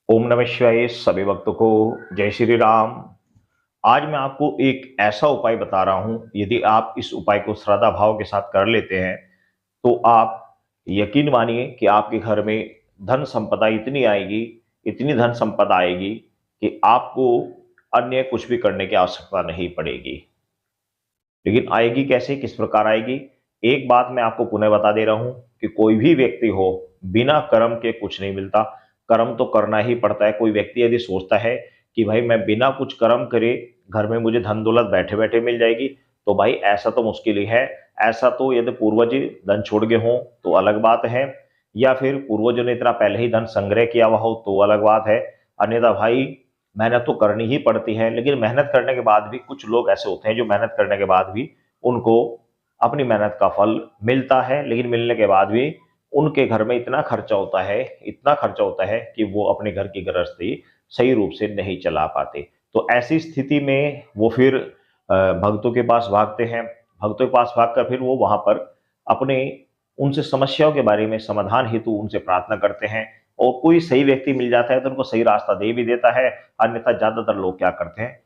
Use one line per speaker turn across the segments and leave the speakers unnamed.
ओम नमः शिवाय। सभी भक्तों को जय श्री राम। आज मैं आपको एक ऐसा उपाय बता रहा हूं, यदि आप इस उपाय को श्रद्धा भाव के साथ कर लेते हैं तो आप यकीन मानिए कि आपके घर में धन संपदा इतनी आएगी, इतनी धन संपदा आएगी कि आपको अन्य कुछ भी करने की आवश्यकता नहीं पड़ेगी। लेकिन आएगी कैसे, किस प्रकार आएगी? एक बात मैं आपको पुनः बता दे रहा हूं कि कोई भी व्यक्ति हो, बिना कर्म के कुछ नहीं मिलता। कर्म तो करना ही पड़ता है। कोई व्यक्ति यदि सोचता है कि भाई मैं बिना कुछ कर्म करे घर में मुझे धन दौलत बैठे बैठे मिल जाएगी, तो भाई ऐसा तो मुश्किल ही है। ऐसा तो यदि पूर्वज धन छोड़ गए हों तो अलग बात है, या फिर पूर्वजों ने इतना पहले ही धन संग्रह किया हुआ हो तो अलग बात है। अन्यथा भाई मेहनत तो करनी ही पड़ती है। लेकिन मेहनत करने के बाद भी कुछ लोग ऐसे होते हैं जो मेहनत करने के बाद भी उनको अपनी मेहनत का फल मिलता है, लेकिन मिलने के बाद भी उनके घर में इतना खर्चा होता है, इतना खर्चा होता है कि वो अपने घर की गृहस्थी सही रूप से नहीं चला पाते। तो ऐसी स्थिति में वो फिर भक्तों के पास भागते हैं। भक्तों के पास भागकर फिर वो वहां पर अपने उनसे समस्याओं के बारे में समाधान हेतु उनसे प्रार्थना करते हैं। और कोई सही व्यक्ति मिल जाता है तो उनको सही रास्ता दे भी देता है। अन्यथा ज्यादातर लोग क्या करते हैं,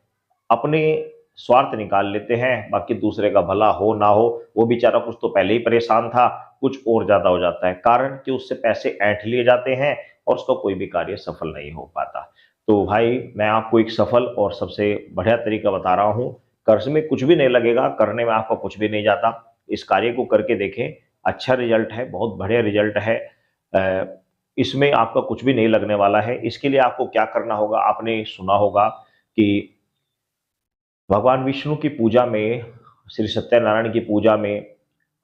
अपने स्वार्थ निकाल लेते हैं। बाकी दूसरे का भला हो ना हो, वो बेचारा कुछ तो पहले ही परेशान था, कुछ और ज्यादा हो जाता है। कारण कि उससे पैसे ऐंठ लिए जाते हैं और उसका कोई भी कार्य सफल नहीं हो पाता। तो भाई मैं आपको एक सफल और सबसे बढ़िया तरीका बता रहा हूं। कर्ज में कुछ भी नहीं लगेगा, करने में आपका कुछ भी नहीं जाता। इस कार्य को करके देखें, अच्छा रिजल्ट है, बहुत बढ़िया रिजल्ट है। इसमें आपका कुछ भी नहीं लगने वाला है। इसके लिए आपको क्या करना होगा, आपने सुना होगा कि भगवान विष्णु की पूजा में, श्री सत्यनारायण की पूजा में,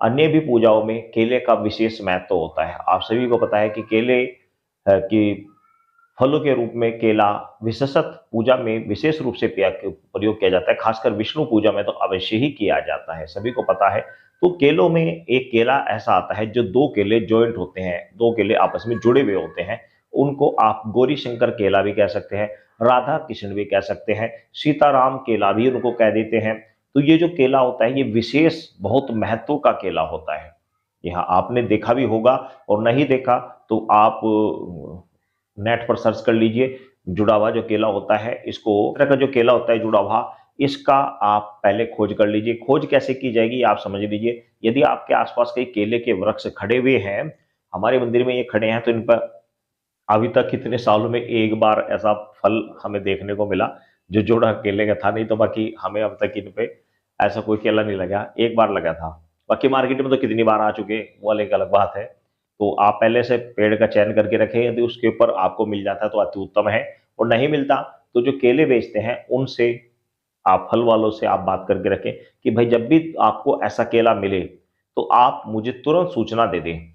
अन्य भी पूजाओं में केले का विशेष महत्व होता है। आप सभी को पता है कि केले की फलों के रूप में केला विशेषत पूजा में विशेष रूप से प्रयोग किया जाता है। खासकर विष्णु पूजा में तो अवश्य ही किया जाता है, सभी को पता है। तो केलों में एक केला ऐसा आता है जो दो केले जॉइंट होते हैं, दो केले आपस में जुड़े हुए होते हैं। उनको आप गौरी शंकर केला भी कह सकते हैं, राधा कृष्ण भी कह सकते हैं, सीताराम केला भी उनको कह देते हैं। तो ये जो केला होता है ये विशेष बहुत महत्व का केला होता है। यहाँ आपने देखा भी होगा, और नहीं देखा तो आप नेट पर सर्च कर लीजिए। जुड़ा हुआ जो केला होता है, इसको तरह का जो केला होता है जुड़ा हुआ, इसका आप पहले खोज कर लीजिए। खोज कैसे की जाएगी आप समझ लीजिए। यदि आपके आसपास कई केले के वृक्ष खड़े हुए हैं, हमारे मंदिर में ये खड़े हैं, तो इन पर अभी तक कितने सालों में एक बार ऐसा फल हमें देखने को मिला जो जोड़ा केले का था। नहीं तो बाकी हमें अब तक इन पे ऐसा कोई केला नहीं लगा, एक बार लगा था। बाकी मार्केट में तो कितनी बार आ चुके, वो अलग अलग बात है। तो आप पहले से पेड़ का चयन करके रखें। यदि उसके ऊपर आपको मिल जाता है तो अति उत्तम है, और नहीं मिलता तो जो केले बेचते हैं उनसे, आप फल वालों से आप बात करके रखें कि भाई जब भी आपको ऐसा केला मिले तो आप मुझे तुरंत सूचना दे दें।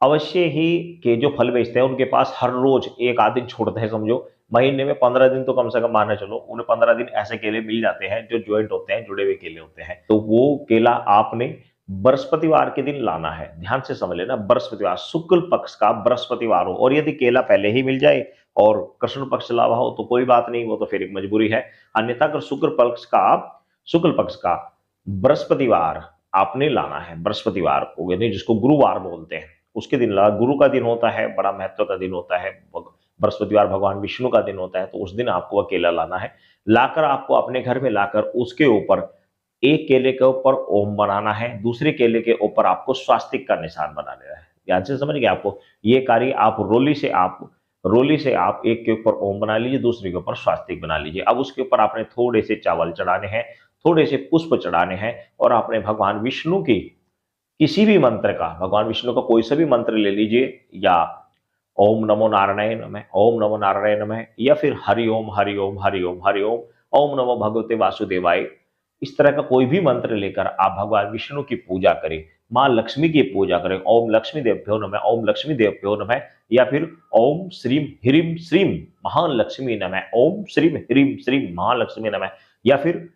अवश्य ही के जो फल बेचते हैं उनके पास हर रोज एक आध दिन छोड़ते हैं, समझो महीने में 15 दिन तो कम से कम माना चलो, उन्हें 15 दिन ऐसे केले मिल जाते हैं जो ज्वाइंट होते हैं, जुड़े हुए केले होते हैं। तो वो केला आपने बृहस्पतिवार के दिन लाना है। ध्यान से समझ लेना, बृहस्पतिवार, शुक्ल पक्ष का बृहस्पतिवार हो। और यदि केला पहले ही मिल जाए और कृष्ण पक्ष चला हुआ हो तो कोई बात नहीं, वो तो फिर एक मजबूरी है। अन्यथा अगर शुक्ल पक्ष का बृहस्पतिवार आपने लाना है, बृहस्पतिवार को यानी जिसको गुरुवार बोलते हैं, उसके दिन ला। गुरु का दिन होता है, बड़ा महत्व का दिन होता है। बृहस्पतिवार भगवान विष्णु का दिन होता है, तो उस दिन आपको अकेला लाना है। लाकर आपको अपने घर में लाकर उसके ऊपर, एक केले के ऊपर ओम बनाना है, दूसरे केले के ऊपर आपको स्वास्तिक का निशान बना लेना है। ध्यान से समझ गए आपको। ये कार्य आप रोली से आप एक के ऊपर ओम बना लीजिए, दूसरे के ऊपर स्वास्तिक बना लीजिए। अब उसके ऊपर आपने थोड़े से चावल चढ़ाने हैं, थोड़े से पुष्प चढ़ाने हैं, और आपने भगवान विष्णु की किसी भी मंत्र का, भगवान विष्णु का कोई सा भी मंत्र ले लीजिए, या ओम नमो नारायणाय नमः, ओम नमो नारायणाय नमः, या फिर हरि ओम हरि ओम हरि ओम हरि ओम, ओम नमो भगवते वासुदेवाय। इस तरह का कोई भी मंत्र लेकर आप भगवान विष्णु की पूजा करें, मां लक्ष्मी की पूजा करें। ओम लक्ष्मी देवभ्यो नमः, ओम लक्ष्मी देवभ्यो नमः, या फिर ओम श्रीम ह्रीम श्रीम महालक्ष्मी नमः, ओम श्रीम ह्रीम श्रीम महालक्ष्मी नमः, या फिर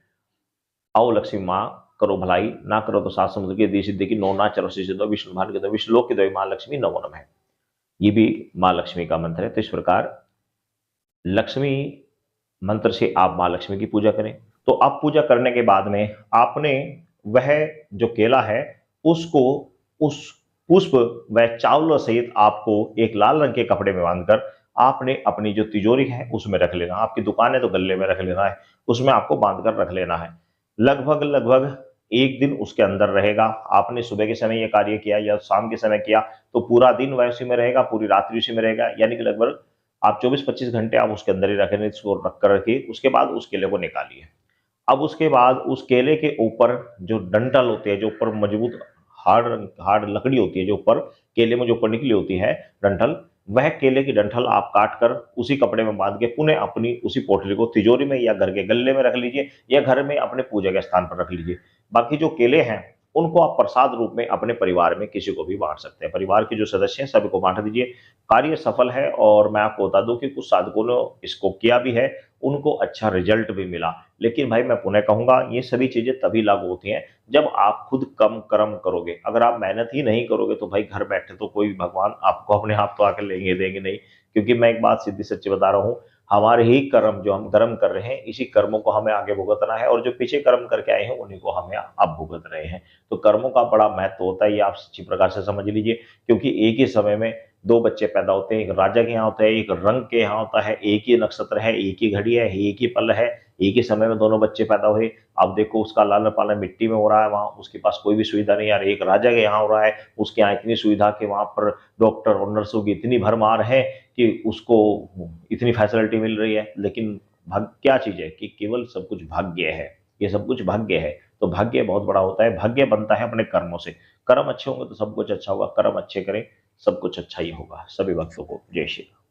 आओ लक्ष्मी माँ करो भलाई, ना करो तो सात समुद्र की दी सिद्धि की, नौ ना चलो सिद्धो, विष्णु भान के दो, विष्णु लोक के दो, माँ लक्ष्मी नमो नमः। ये भी माँ लक्ष्मी का मंत्र है। तो इस प्रकार लक्ष्मी मंत्र से आप माँ लक्ष्मी की पूजा करें। तो आप पूजा करने के बाद में आपने वह जो केला है उसको, उस पुष्प व चावलों सहित आपको एक लाल रंग के कपड़े में बांधकर आपने अपनी जो तिजोरी है उसमें रख लेना, आपकी दुकान है तो गल्ले में रख लेना है, उसमें आपको बांध कर रख लेना है। लगभग लगभग एक दिन उसके अंदर रहेगा। आपने सुबह के समय ये कार्य किया या शाम के समय किया तो पूरा दिन वह उसी में रहेगा, पूरी रात्रि उसी में रहेगा, यानी कि लगभग आप 24-25 घंटे आप उसके अंदर ही रखेंगे, इसको रख कर रखिए। उसके बाद उस केले को निकालिए। अब उसके बाद उस केले के ऊपर जो डंठल होते हैं, जो ऊपर मजबूत हार्ड हार्ड लकड़ी होती है, जो ऊपर केले में जो ऊपर निकली होती है डंठल, वह केले की डंठल आप काट कर उसी कपड़े में बांध के पुनः अपनी उसी पोटली को तिजोरी में या घर के गल्ले में रख लीजिए या घर में अपने पूजा के स्थान पर रख लीजिए। बाकी जो केले हैं उनको आप प्रसाद रूप में अपने परिवार में किसी को भी बांट सकते हैं, परिवार के जो सदस्य हैं सभी को बांट दीजिए। कार्य सफल है और मैं आपको बता दूं कि कुछ साधकों ने इसको किया भी है, उनको अच्छा रिजल्ट भी मिला। लेकिन भाई मैं पुनः कहूंगा ये सभी चीजें तभी लागू होती हैं जब आप खुद कम कर्म करोगे। अगर आप मेहनत ही नहीं करोगे तो भाई घर बैठे तो कोई भगवान आपको अपने आप तो आकर लेंगे देंगे नहीं। क्योंकि मैं एक बात सीधी सच्ची बता रहा हूँ, हमारे ही कर्म जो हम कर्म कर रहे हैं इसी कर्मों को हमें आगे भुगतना है, और जो पीछे कर्म करके आए हैं उन्हीं को हमें अब भुगत रहे हैं। तो कर्मों का बड़ा महत्व होता है, ये आप सच्ची प्रकार से समझ लीजिए। क्योंकि एक ही समय में दो बच्चे पैदा होते हैं, एक राजा के यहाँ होता है, एक रंग के यहाँ होता है, एक ही नक्षत्र है, एक ही घड़ी है, एक ही पल है, एक ही समय में दोनों बच्चे पैदा हुए। अब देखो उसका लालन पालन मिट्टी में हो रहा है, वहां उसके पास कोई भी सुविधा नहीं। यार एक राजा के यहाँ हो रहा है, उसके यहाँ इतनी सुविधा कि वहां पर डॉक्टर और नर्सों की इतनी भरमार है कि उसको इतनी फैसिलिटी मिल रही है। लेकिन भाग्य क्या चीज है कि केवल सब कुछ भाग्य है, ये सब कुछ भाग्य है। तो भाग्य बहुत बड़ा होता है, भाग्य बनता है अपने कर्मों से। कर्म अच्छे होंगे तो सब कुछ अच्छा होगा, कर्म अच्छे करें सब कुछ अच्छा ही होगा। सभी भक्तों को जय श्री राम।